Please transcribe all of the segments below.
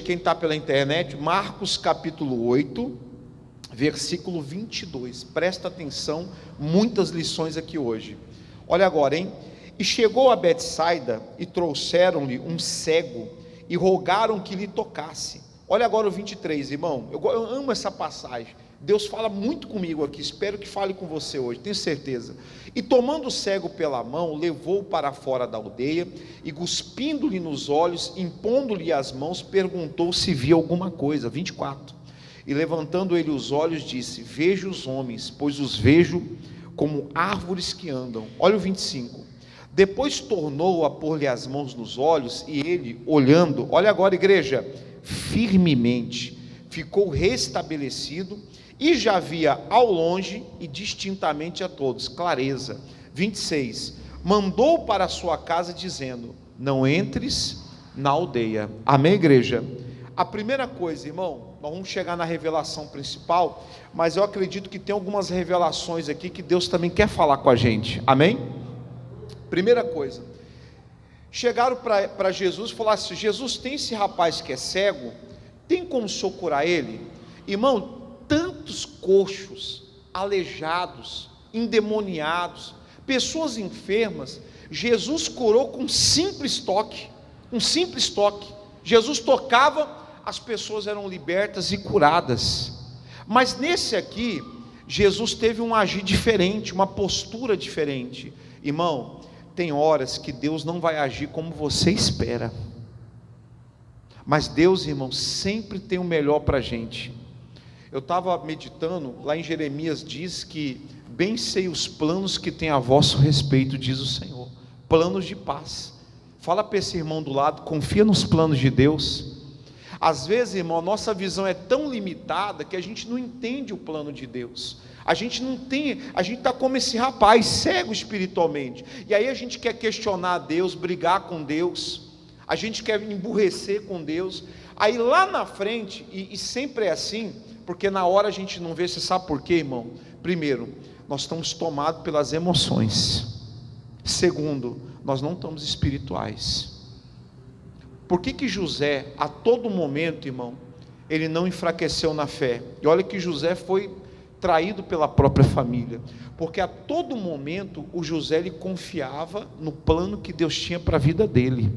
quem está pela internet, Marcos capítulo 8, versículo 22. Presta atenção, muitas lições aqui hoje. Olha agora, hein? E chegou a Betsaida, e trouxeram-lhe um cego, e rogaram que lhe tocasse. Olha agora o 23, irmão, eu amo essa passagem. Deus fala muito comigo aqui, espero que fale com você hoje, tenho certeza. E tomando o cego pela mão, levou-o para fora da aldeia, e cuspindo-lhe nos olhos, impondo-lhe as mãos, perguntou se via alguma coisa. 24. E levantando ele os olhos, disse: vejo os homens, pois os vejo como árvores que andam. Olha o 25. Depois tornou a pôr-lhe as mãos nos olhos, e ele, olhando, olha agora, igreja, firmemente, ficou restabelecido, e já via ao longe e distintamente a todos, clareza. 26, mandou para a sua casa, dizendo: não entres na aldeia. Amém, igreja? A primeira coisa, irmão, nós vamos chegar na revelação principal, mas eu acredito que tem algumas revelações aqui que Deus também quer falar com a gente, amém? Primeira coisa, chegaram para Jesus e falaram assim: Jesus, tem esse rapaz que é cego, tem como o senhor curar ele? Irmão, tantos coxos, aleijados, endemoniados, pessoas enfermas, Jesus curou com um simples toque. Jesus tocava, as pessoas eram libertas e curadas. Mas nesse aqui, Jesus teve um agir diferente, uma postura diferente. Irmão, tem horas que Deus não vai agir como você espera, mas Deus, irmão, sempre tem o melhor para a gente. Eu estava meditando, lá em Jeremias diz que: bem sei os planos que tem a vosso respeito, diz o Senhor, planos de paz. Fala para esse irmão do lado, confia nos planos de Deus. Às vezes, irmão, a nossa visão é tão limitada que a gente não entende o plano de Deus. A gente está como esse rapaz, cego espiritualmente, e aí a gente quer questionar Deus, brigar com Deus, a gente quer emburrecer com Deus, aí lá na frente, e sempre é assim, porque na hora a gente não vê. Você sabe por quê, irmão? Primeiro, nós estamos tomados pelas emoções. Segundo, nós não estamos espirituais. Por que José, a todo momento, irmão, ele não enfraqueceu na fé? E olha que José foi traído pela própria família, porque a todo momento o José, ele confiava no plano que Deus tinha para a vida dele.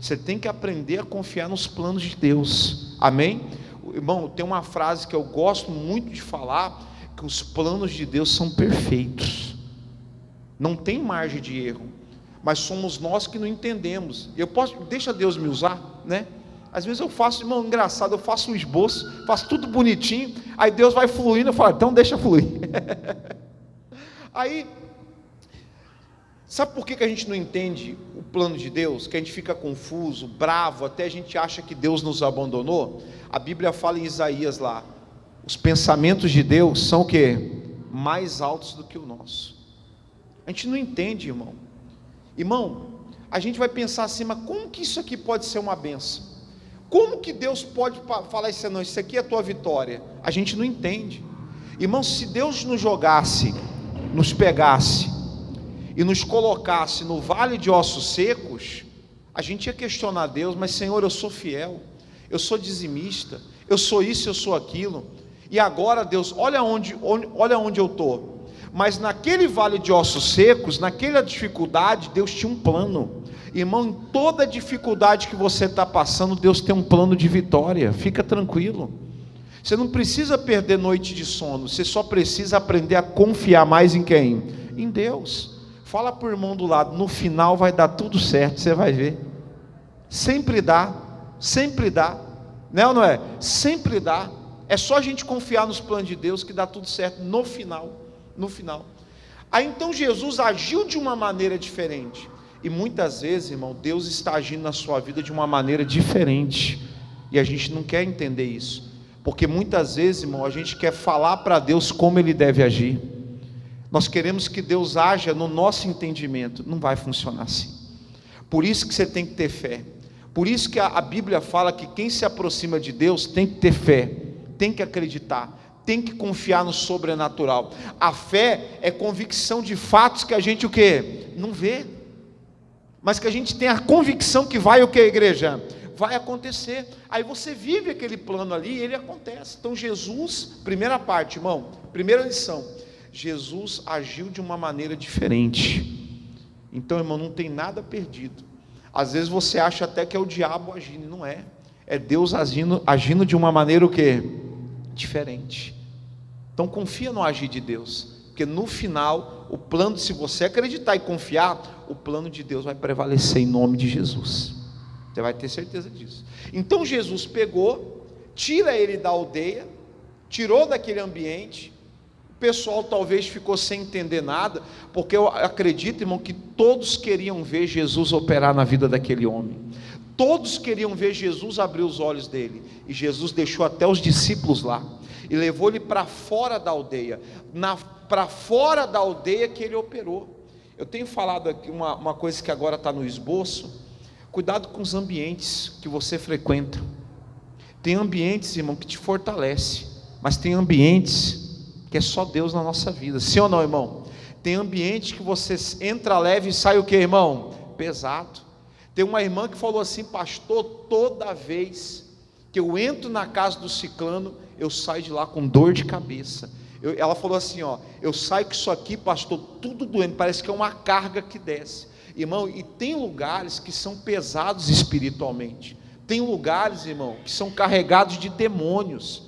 Você tem que aprender a confiar nos planos de Deus, amém? Irmão, tem uma frase que eu gosto muito de falar, que os planos de Deus são perfeitos, não tem margem de erro, mas somos nós que não entendemos. Deixa Deus me usar, né? Às vezes eu faço, irmão, engraçado, eu faço um esboço, faço tudo bonitinho, aí Deus vai fluindo, eu falo: então deixa fluir. Aí, sabe por que a gente não entende o plano de Deus? Que a gente fica confuso, bravo, até a gente acha que Deus nos abandonou? A Bíblia fala em Isaías lá: os pensamentos de Deus são o quê? Mais altos do que o nosso. A gente não entende, irmão. Irmão, a gente vai pensar assim: mas como que isso aqui pode ser uma bênção? Como que Deus pode falar isso? Não, isso aqui é a tua vitória. A gente não entende. Irmão, se Deus nos jogasse, nos pegasse e nos colocasse no vale de ossos secos, a gente ia questionar Deus: mas Senhor, eu sou fiel, eu sou dizimista, eu sou isso, eu sou aquilo, e agora Deus, olha onde eu estou. Mas naquele vale de ossos secos, naquela dificuldade, Deus tinha um plano. Irmão, em toda dificuldade que você está passando, Deus tem um plano de vitória, fica tranquilo. Você não precisa perder noite de sono, você só precisa aprender a confiar mais em quem? Em Deus. Fala para o irmão do lado: no final vai dar tudo certo, você vai ver. Sempre dá, né ou não é? Sempre dá. É só a gente confiar nos planos de Deus que dá tudo certo no final. Aí então Jesus agiu de uma maneira diferente, e muitas vezes, irmão, Deus está agindo na sua vida de uma maneira diferente, e a gente não quer entender isso, porque muitas vezes, irmão, a gente quer falar para Deus como Ele deve agir. Nós queremos que Deus haja no nosso entendimento. Não vai funcionar assim. Por isso que você tem que ter fé. Por isso que a Bíblia fala que quem se aproxima de Deus tem que ter fé, tem que acreditar, tem que confiar no sobrenatural. A fé é convicção de fatos que a gente o quê? Não vê, mas que a gente tem a convicção que vai o que, igreja? vai acontecer. Aí você vive aquele plano ali e ele acontece. Então Jesus, primeira parte, irmão, primeira lição, Jesus agiu de uma maneira diferente. Então, irmão, não tem nada perdido. Às vezes você acha até que é o diabo agindo, não é. É Deus agindo de uma maneira o quê? Diferente. Então confia no agir de Deus, porque no final, o plano, se você acreditar e confiar, o plano de Deus vai prevalecer em nome de Jesus. Você vai ter certeza disso. Então Jesus pegou, tira ele da aldeia, tirou daquele ambiente. O pessoal talvez ficou sem entender nada, porque eu acredito, irmão, que todos queriam ver Jesus operar na vida daquele homem. Todos queriam ver Jesus abrir os olhos dele. E Jesus deixou até os discípulos lá e levou ele para fora da aldeia. Para fora da aldeia que ele operou. Eu tenho falado aqui uma coisa que agora está no esboço. Cuidado com os ambientes que você frequenta. Tem ambientes, irmão, que te fortalece, mas tem ambientes que é só Deus na nossa vida. Sim ou não, irmão? Tem ambientes que você entra leve e sai o que, irmão? Pesado. Tem uma irmã que falou assim: pastor, toda vez que eu entro na casa do ciclano, eu saio de lá com dor de cabeça. Ela falou assim, ó, eu saio com isso aqui, pastor, tudo doendo, parece que é uma carga que desce. Irmão, e tem lugares que são pesados espiritualmente. Tem lugares, irmão, que são carregados de demônios.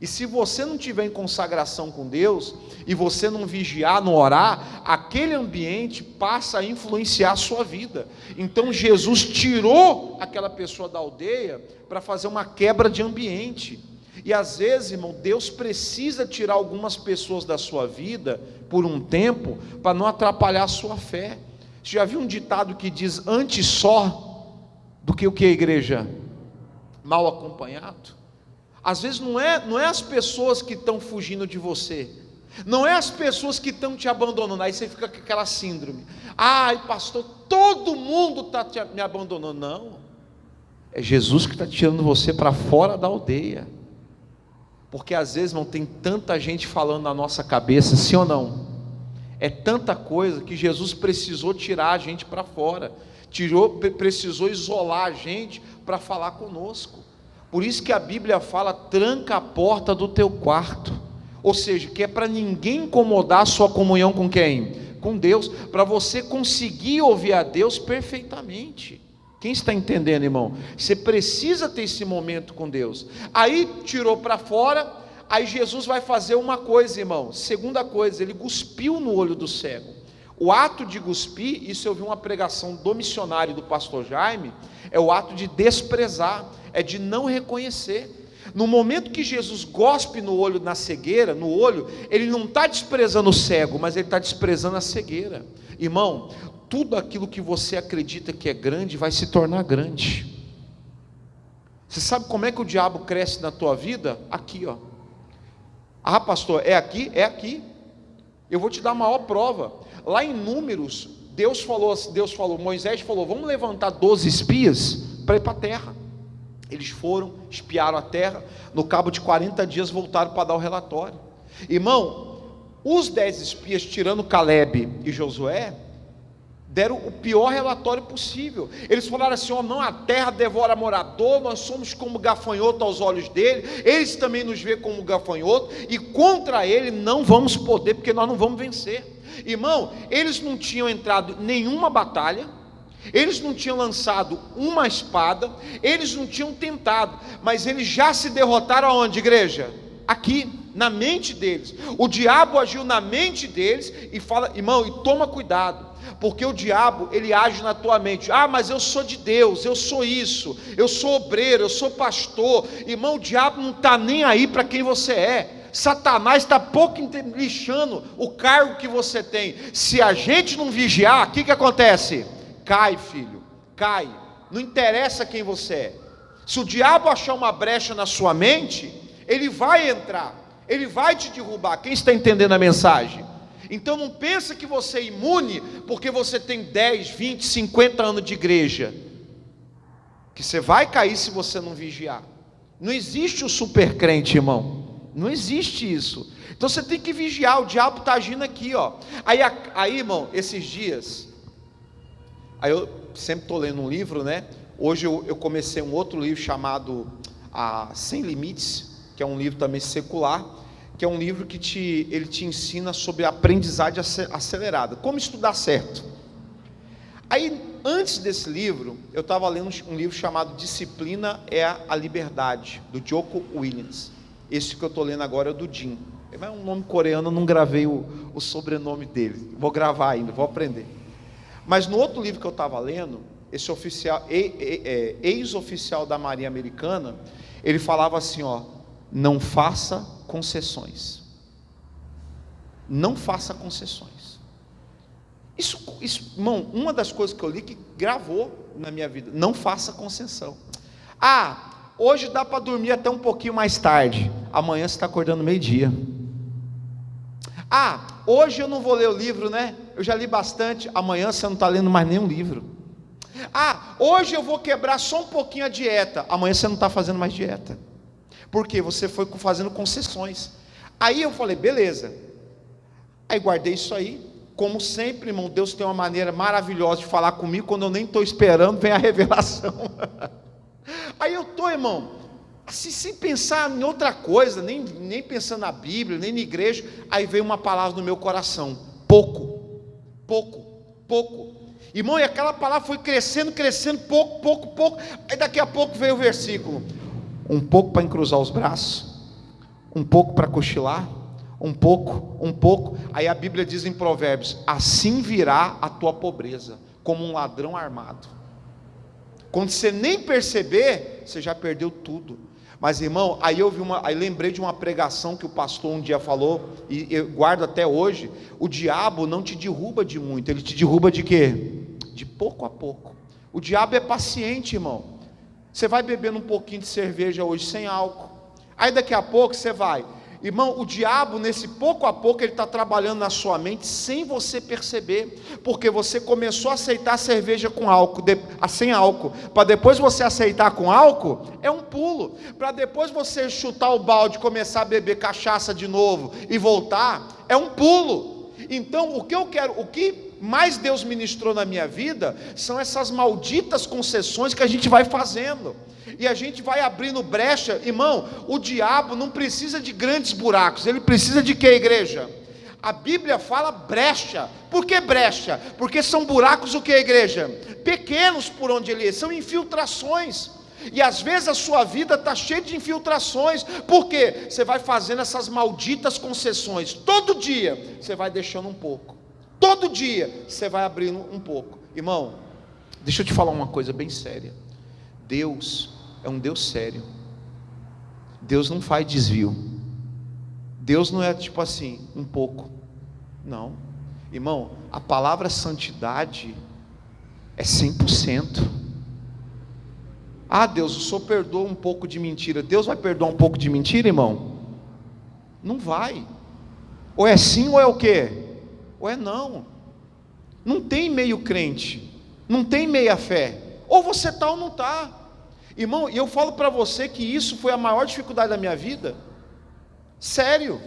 E se você não tiver em consagração com Deus, e você não vigiar, não orar, aquele ambiente passa a influenciar a sua vida. Então Jesus tirou aquela pessoa da aldeia para fazer uma quebra de ambiente. E às vezes, irmão, Deus precisa tirar algumas pessoas da sua vida por um tempo, para não atrapalhar a sua fé. Você já viu um ditado que diz: antes só do que o que, igreja? Mal acompanhado. Às vezes não é as pessoas que estão fugindo de você, não é as pessoas que estão te abandonando. Aí você fica com aquela síndrome: ai pastor, todo mundo está me abandonando. Não, é Jesus que está tirando você para fora da aldeia. Porque às vezes, irmão, tem tanta gente falando na nossa cabeça, sim ou não? É tanta coisa que Jesus precisou tirar a gente para fora, precisou isolar a gente para falar conosco. Por isso que a Bíblia fala: tranca a porta do teu quarto. Ou seja, que é para ninguém incomodar a sua comunhão com quem? Com Deus, para você conseguir ouvir a Deus perfeitamente. Quem está entendendo, irmão? Você precisa ter esse momento com Deus. Aí tirou para fora. Aí Jesus vai fazer uma coisa, irmão. Segunda coisa, ele cuspiu no olho do cego. O ato de cuspir, isso eu vi uma pregação do missionário do pastor Jaime, é o ato de desprezar, é de não reconhecer. No momento que Jesus gospe no olho, na cegueira, no olho, ele não está desprezando o cego, mas ele está desprezando a cegueira. Irmão, tudo aquilo que você acredita que é grande vai se tornar grande. Você sabe como é que o diabo cresce na tua vida? Aqui, ó. Ah, pastor, é aqui? É aqui. Eu vou te dar a maior prova. Lá em Números, Deus falou, Moisés falou: vamos levantar 12 espias para ir para a terra. Eles foram, espiaram a terra, no cabo de 40 dias voltaram para dar o relatório. Irmão, os 10 espias, tirando Caleb e Josué, deram o pior relatório possível. Eles falaram assim: ó, não, a terra devora morador, nós somos como gafanhoto aos olhos dele, eles também nos vê como gafanhoto, e contra ele não vamos poder, porque nós não vamos vencer. Irmão, eles não tinham entrado em nenhuma batalha, eles não tinham lançado uma espada, eles não tinham tentado, mas eles já se derrotaram aonde, igreja? Aqui, na mente deles. O diabo agiu na mente deles, e fala, irmão, e toma cuidado, porque o diabo, ele age na tua mente. Ah, mas eu sou de Deus, eu sou isso, eu sou obreiro, eu sou pastor. Irmão, o diabo não está nem aí para quem você é. Satanás está pouco lixando o cargo que você tem. Se a gente não vigiar, o que acontece? Cai, filho, cai. Não interessa quem você é. Se o diabo achar uma brecha na sua mente, ele vai entrar, ele vai te derrubar. Quem está entendendo a mensagem? Então não pensa que você é imune porque você tem 10, 20, 50 anos de igreja, que você vai cair se você não vigiar. Não existe o super crente, irmão. Não existe isso. Então você tem que vigiar. O diabo está agindo aqui, ó. Aí, irmão, esses dias, aí eu sempre estou lendo um livro, né? Hoje eu comecei um outro livro chamado Sem Limites, que é um livro também secular, que é um livro que ele te ensina sobre a aprendizagem acelerada, como estudar certo. Aí, antes desse livro, eu estava lendo um livro chamado Disciplina é a Liberdade, do Jocko Willink. Esse que eu estou lendo agora é do Jim. É um nome coreano, eu não gravei o sobrenome dele. Vou gravar ainda, vou aprender. Mas no outro livro que eu estava lendo, esse oficial, ex-oficial da Marinha Americana, ele falava assim, ó, não faça concessões. Não faça concessões. Isso, irmão, uma das coisas que eu li que gravou na minha vida, não faça concessão. Hoje dá para dormir até um pouquinho mais tarde, amanhã você está acordando meio-dia. Hoje eu não vou ler o livro, né? Eu já li bastante, amanhã você não está lendo mais nenhum livro. Hoje eu vou quebrar só um pouquinho a dieta, amanhã você não está fazendo mais dieta. Por quê? Você foi fazendo concessões. Aí eu falei, beleza. Aí guardei isso aí. Como sempre, irmão, Deus tem uma maneira maravilhosa de falar comigo, quando eu nem estou esperando, vem a revelação. Aí eu estou, irmão, assim, sem pensar em outra coisa, nem pensando na Bíblia, nem na igreja, aí veio uma palavra no meu coração, pouco. Irmão, e aquela palavra foi crescendo, pouco, aí daqui a pouco veio o versículo, um pouco para encruzar os braços, um pouco para cochilar, um pouco, aí a Bíblia diz em Provérbios, assim virá a tua pobreza, como um ladrão armado. Quando você nem perceber, você já perdeu tudo. Mas irmão, aí lembrei de uma pregação que o pastor um dia falou, e eu guardo até hoje, o diabo não te derruba de muito, ele te derruba de quê? De pouco a pouco. O diabo é paciente, irmão. Você vai bebendo um pouquinho de cerveja hoje sem álcool, aí daqui a pouco você vai... Irmão, o diabo nesse pouco a pouco ele está trabalhando na sua mente sem você perceber, porque você começou a aceitar a cerveja com álcool, sem álcool, para depois você aceitar com álcool, é um pulo, para depois você chutar o balde, começar a beber cachaça de novo e voltar, é um pulo. Então o que mais Deus ministrou na minha vida, são essas malditas concessões que a gente vai fazendo, e a gente vai abrindo brecha. Irmão, o diabo não precisa de grandes buracos, ele precisa de quê, igreja? A Bíblia fala brecha. Por que brecha? Porque são buracos o que, igreja? Pequenos por onde ele é, são infiltrações, e às vezes a sua vida está cheia de infiltrações, porque você vai fazendo essas malditas concessões, todo dia você vai deixando um pouco, todo dia você vai abrindo um pouco. Irmão, deixa eu te falar uma coisa bem séria, Deus é um Deus sério, Deus não faz desvio, Deus não é tipo assim, um pouco, não, irmão, a palavra santidade é 100%. Deus, o Senhor perdoa um pouco de mentira, Deus vai perdoar um pouco de mentira, irmão? Não vai, ou é sim ou é o quê? Ou é não, não tem meio crente, não tem meia fé, ou você está ou não está, irmão. E eu falo para você que isso foi a maior dificuldade da minha vida, sério,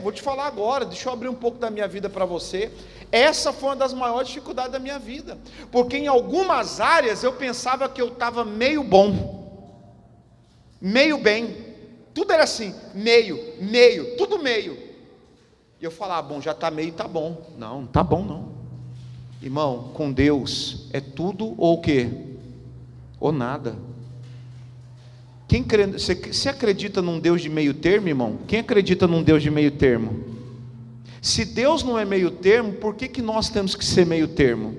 vou te falar agora, deixa eu abrir um pouco da minha vida para você. Essa foi uma das maiores dificuldades da minha vida, porque em algumas áreas eu pensava que eu estava meio bom, meio bem, tudo era assim, meio, tudo meio, e eu falava, bom, já está meio, está bom. Não está bom não, irmão, com Deus é tudo ou o quê? Ou nada. Quem crê, você acredita num Deus de meio termo, irmão? Quem acredita num Deus de meio termo? Se Deus não é meio termo, por que nós temos que ser meio termo?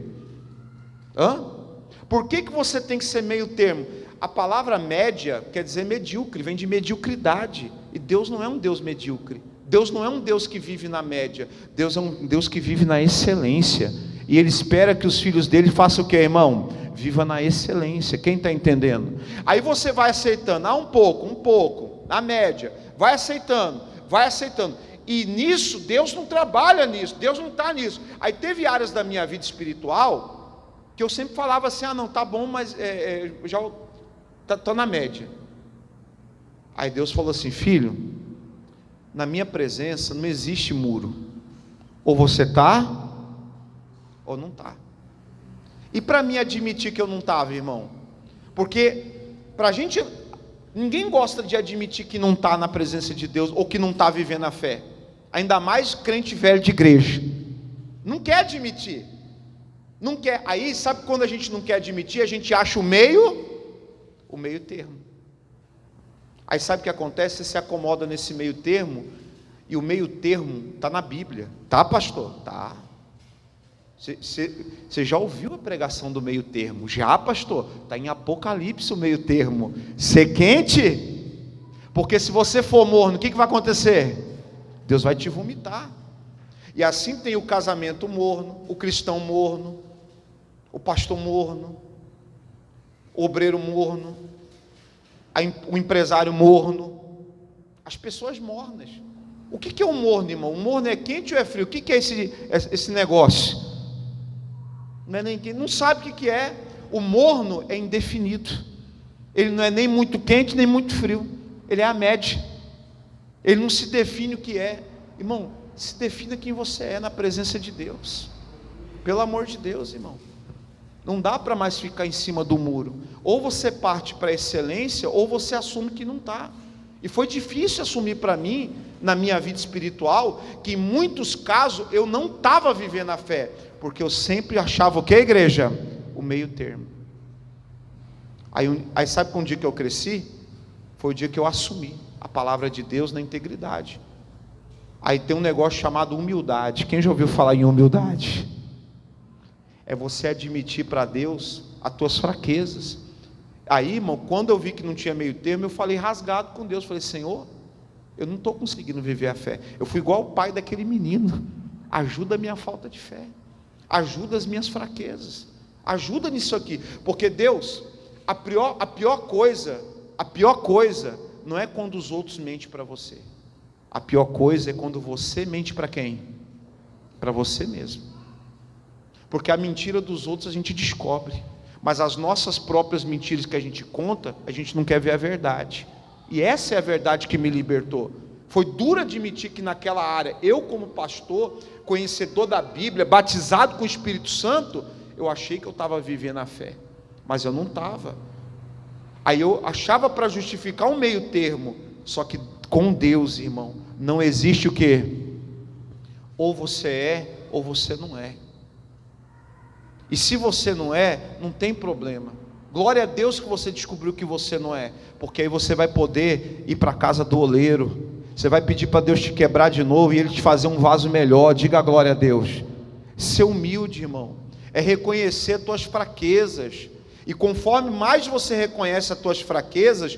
Por que você tem que ser meio termo? A palavra média quer dizer medíocre, vem de mediocridade, e Deus não é um Deus medíocre, Deus não é um Deus que vive na média, Deus é um Deus que vive na excelência, e Ele espera que os filhos dele façam o que, irmão? Viva na excelência. Quem está entendendo? Aí você vai aceitando, um pouco, na média, vai aceitando, e nisso, Deus não trabalha nisso, Deus não está nisso. Aí teve áreas da minha vida espiritual, que eu sempre falava assim, não, tá bom, mas já estou na média. Aí Deus falou assim, filho, na minha presença não existe muro, ou você está, ou não está. E para mim admitir que eu não estava, irmão? Porque para a gente, ninguém gosta de admitir que não está na presença de Deus, ou que não está vivendo a fé. Ainda mais crente velho de igreja. Não quer admitir. Não quer. Aí, sabe quando a gente não quer admitir? A gente acha o meio termo. Aí sabe o que acontece? Você se acomoda nesse meio termo, e o meio termo está na Bíblia. Tá, pastor? Tá. Você já ouviu a pregação do meio termo? Já, pastor? Está em Apocalipse o meio termo. Ser quente? Porque se você for morno, o que vai acontecer? Deus vai te vomitar. E assim tem o casamento morno, o cristão morno, o pastor morno, o obreiro morno, o empresário morno, as pessoas mornas. O que é um morno, irmão? O morno é quente ou é frio? O que é esse negócio? Não é nem quente, não sabe o que é. O morno é indefinido. Ele não é nem muito quente nem muito frio. Ele é a média. Ele não se define o que é. Irmão, se defina quem você é na presença de Deus. Pelo amor de Deus, irmão. Não dá para mais ficar em cima do muro. Ou você parte para a excelência, ou você assume que não está. E foi difícil assumir para mim, na minha vida espiritual, que em muitos casos eu não estava vivendo a fé, porque eu sempre achava o que, igreja? O meio termo. Aí sabe qual um dia que eu cresci? Foi o dia que eu assumi a palavra de Deus na integridade. Aí tem um negócio chamado humildade. Quem já ouviu falar em humildade? É você admitir para Deus as tuas fraquezas. Aí, irmão, quando eu vi que não tinha meio termo, eu falei rasgado com Deus. Falei, Senhor, eu não estou conseguindo viver a fé. Eu fui igual o pai daquele menino. Ajuda a minha falta de fé. Ajuda as minhas fraquezas. Ajuda nisso aqui. Porque Deus, a pior coisa não é quando os outros mentem para você. A pior coisa é quando você mente para quem? Para você mesmo. Porque a mentira dos outros a gente descobre, mas as nossas próprias mentiras que a gente conta, a gente não quer ver a verdade. E essa é a verdade que me libertou. Foi duro admitir que naquela área, eu como pastor, conhecedor da Bíblia, batizado com o Espírito Santo, eu achei que eu estava vivendo a fé, mas eu não estava. Aí eu achava para justificar um meio termo, só que com Deus, irmão, não existe o que? Ou você é, ou você não é. E se você não é, não tem problema. Glória a Deus que você descobriu que você não é, porque aí você vai poder ir para a casa do oleiro. Você vai pedir para Deus te quebrar de novo e Ele te fazer um vaso melhor. Diga glória a Deus. Ser humilde, irmão, é reconhecer tuas fraquezas. E conforme mais você reconhece as tuas fraquezas,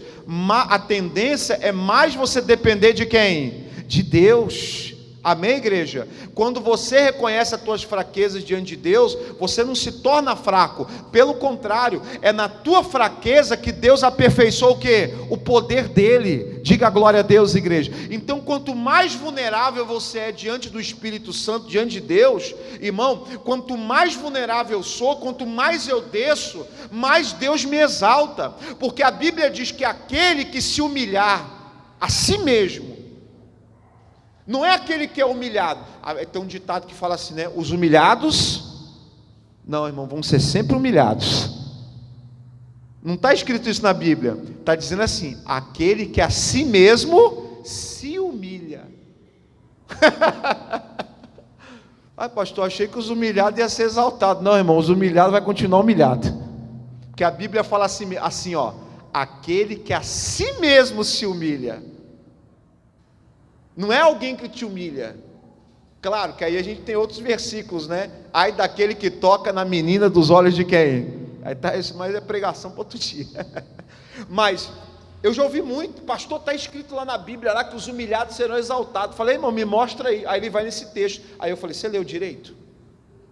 a tendência é mais você depender de quem? De Deus. Amém, igreja? Quando você reconhece as tuas fraquezas diante de Deus, você não se torna fraco. Pelo contrário, é na tua fraqueza que Deus aperfeiçoou o quê? O poder dele. Diga glória a Deus, igreja. Então, quanto mais vulnerável você é diante do Espírito Santo, diante de Deus, irmão, quanto mais vulnerável eu sou, quanto mais eu desço, mais Deus me exalta. Porque a Bíblia diz que aquele que se humilhar a si mesmo, não é aquele que é humilhado. Tem um ditado que fala assim, né? Os humilhados, não, irmão, vão ser sempre humilhados. Não está escrito isso na Bíblia. Está dizendo assim, aquele que a si mesmo se humilha. Ai, pastor, achei que os humilhados iam ser exaltados. Não, irmão, os humilhados vai continuar humilhado. Porque a Bíblia fala assim, ó, aquele que a si mesmo se humilha. Não é alguém que te humilha. Claro que aí a gente tem outros versículos, né? Ai daquele que toca na menina dos olhos de quem? Aí tá isso, mas é pregação para outro dia. Mas eu já ouvi muito, pastor, está escrito lá na Bíblia lá que os humilhados serão exaltados. Falei, irmão, me mostra aí. Aí ele vai nesse texto. Aí eu falei, você leu direito?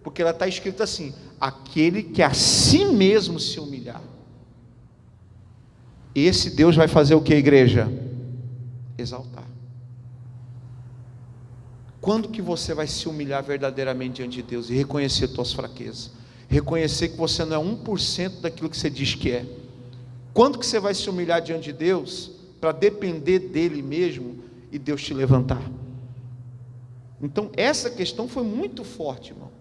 Porque ela está escrito assim: aquele que a si mesmo se humilhar. Esse Deus vai fazer o que, igreja? Exaltar. Quando que você vai se humilhar verdadeiramente diante de Deus e reconhecer suas fraquezas? Reconhecer que você não é 1% daquilo que você diz que é. Quando que você vai se humilhar diante de Deus para depender dele mesmo e Deus te levantar? Então essa questão foi muito forte, irmão.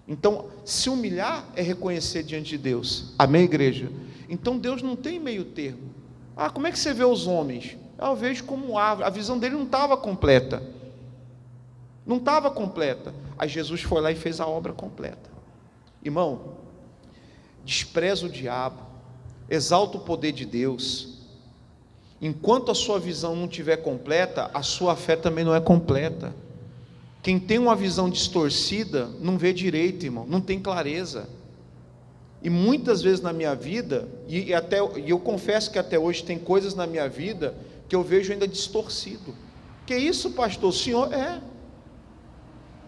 Então, se humilhar é reconhecer diante de Deus. Amém, igreja? Então Deus não tem meio termo. Como é que você vê os homens? Eu vejo como árvore. A visão dele não estava completa. Não estava completa. Aí Jesus foi lá e fez a obra completa. Irmão, despreza o diabo, exalta o poder de Deus. Enquanto a sua visão não estiver completa, a sua fé também não é completa. Quem tem uma visão distorcida, não vê direito, irmão, não tem clareza. E muitas vezes na minha vida, e eu confesso que até hoje tem coisas na minha vida que eu vejo ainda distorcido. Que isso, pastor? O senhor é.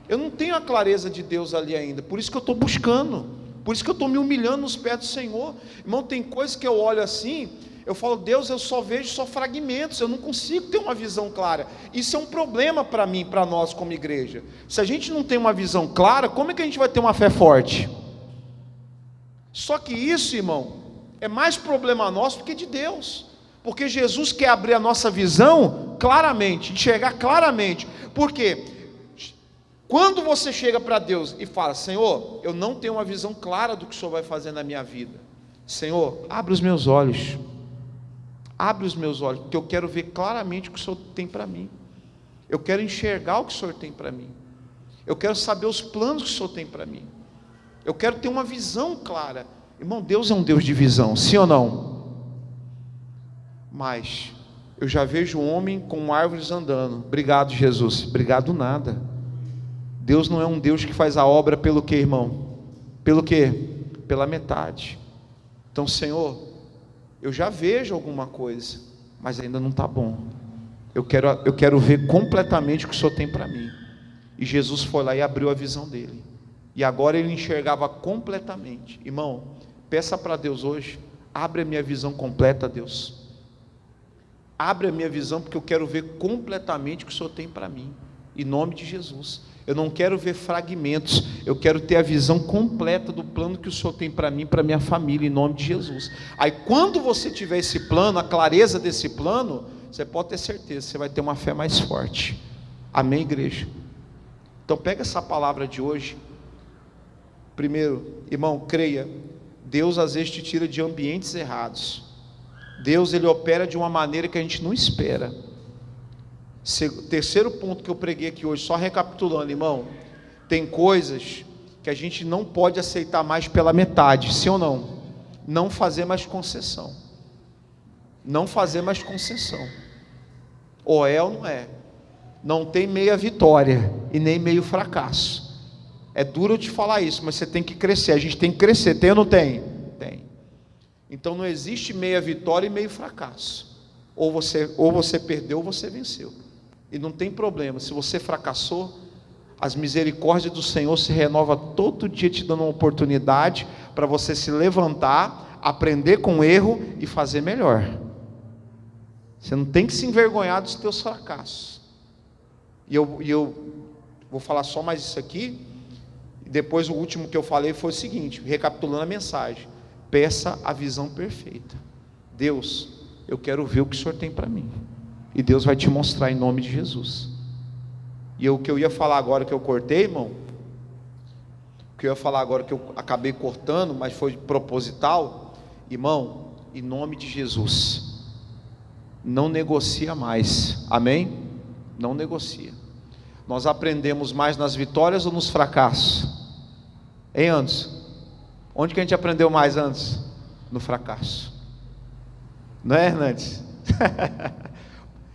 Eu não tenho a clareza de Deus ali ainda, por isso que eu estou buscando, por isso que eu estou me humilhando nos pés do Senhor. Irmão, tem coisas que eu olho assim, eu falo, Deus, eu só vejo só fragmentos, eu não consigo ter uma visão clara. Isso é um problema para mim, para nós como igreja. Se a gente não tem uma visão clara, como é que a gente vai ter uma fé forte? Só que isso, irmão, é mais problema nosso do que de Deus, porque Jesus quer abrir a nossa visão claramente, enxergar claramente. Por quê? Quando você chega para Deus e fala, Senhor, eu não tenho uma visão clara do que o Senhor vai fazer na minha vida, Senhor, abre os meus olhos, porque eu quero ver claramente o que o Senhor tem para mim, eu quero enxergar o que o Senhor tem para mim, eu quero saber os planos que o Senhor tem para mim, eu quero ter uma visão clara. Irmão, Deus é um Deus de visão, sim ou não? Mas eu já vejo um homem com árvores andando. Obrigado, Jesus. Obrigado nada. Deus não é um Deus que faz a obra pelo que, irmão? Pelo que? Pela metade. Então, Senhor, eu já vejo alguma coisa, mas ainda não está bom. Eu quero ver completamente o que o Senhor tem para mim. E Jesus foi lá e abriu a visão dele. E agora ele enxergava completamente. Irmão, peça para Deus hoje, abre a minha visão completa, Deus. Abre a minha visão, porque eu quero ver completamente o que o Senhor tem para mim. Em nome de Jesus. Eu não quero ver fragmentos, eu quero ter a visão completa do plano que o Senhor tem para mim, para minha família, em nome de Jesus. Aí quando você tiver esse plano, a clareza desse plano, você pode ter certeza, você vai ter uma fé mais forte. Amém, igreja? Então pega essa palavra de hoje. Primeiro, irmão, creia, Deus às vezes te tira de ambientes errados. Deus, ele opera de uma maneira que a gente não espera. Terceiro ponto que eu preguei aqui hoje, só recapitulando, irmão, tem coisas que a gente não pode aceitar mais pela metade, sim ou não? Não fazer mais concessão. Não fazer mais concessão. Ou é ou não é. Não tem meia vitória e nem meio fracasso. É duro eu te falar isso, mas você tem que crescer. A gente tem que crescer, tem ou não tem? Tem. Então não existe meia vitória e meio fracasso. Ou você perdeu ou você venceu. E não tem problema, se você fracassou, as misericórdias do Senhor se renova todo dia, te dando uma oportunidade para você se levantar, aprender com o erro e fazer melhor. Você não tem que se envergonhar dos teus fracassos. E eu vou falar só mais isso aqui, e depois o último que eu falei foi o seguinte, recapitulando a mensagem: peça a visão perfeita. Deus, eu quero ver o que o Senhor tem para mim. E Deus vai te mostrar em nome de Jesus. E o que eu ia falar agora que eu cortei, irmão, o que eu ia falar agora que eu acabei cortando, mas foi proposital, irmão, em nome de Jesus, não negocia mais, amém? Não negocia. Nós aprendemos mais nas vitórias ou nos fracassos? Hein, Anderson? Onde que a gente aprendeu mais, antes? No fracasso. Não é, Hernandes?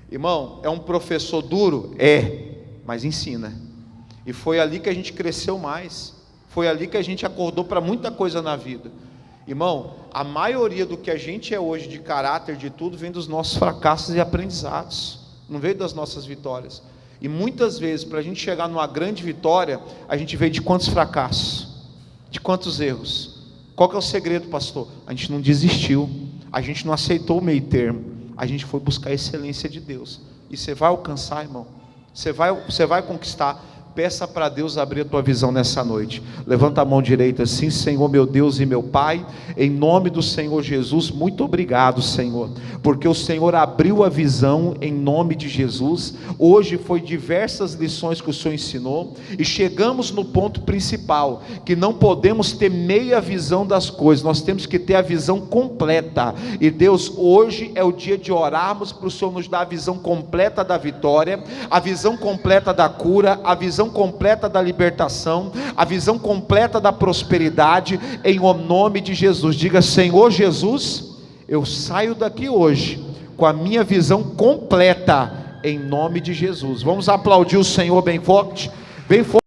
Irmão, é um professor duro? É, mas ensina. E foi ali que a gente cresceu mais. Foi ali que a gente acordou para muita coisa na vida. Irmão, a maioria do que a gente é hoje de caráter, de tudo, vem dos nossos fracassos e aprendizados. Não veio das nossas vitórias. E muitas vezes, para a gente chegar numa grande vitória, a gente veio de quantos fracassos? De quantos erros? Qual que é o segredo, pastor? A gente não desistiu. A gente não aceitou o meio termo. A gente foi buscar a excelência de Deus. E você vai alcançar, irmão. Você vai conquistar. Peça para Deus abrir a tua visão nessa noite. Levanta a mão direita assim: Senhor meu Deus e meu Pai, em nome do Senhor Jesus, muito obrigado, Senhor, porque o Senhor abriu a visão em nome de Jesus. Hoje foi diversas lições que o Senhor ensinou, e chegamos no ponto principal, que não podemos ter meia visão das coisas, nós temos que ter a visão completa. E Deus, hoje é o dia de orarmos para o Senhor nos dar a visão completa da vitória, a visão completa da cura, a visão completa da libertação, a visão completa da prosperidade, em o nome de Jesus. Diga: Senhor Jesus, eu saio daqui hoje com a minha visão completa, em nome de Jesus. Vamos aplaudir o Senhor bem forte, bem forte.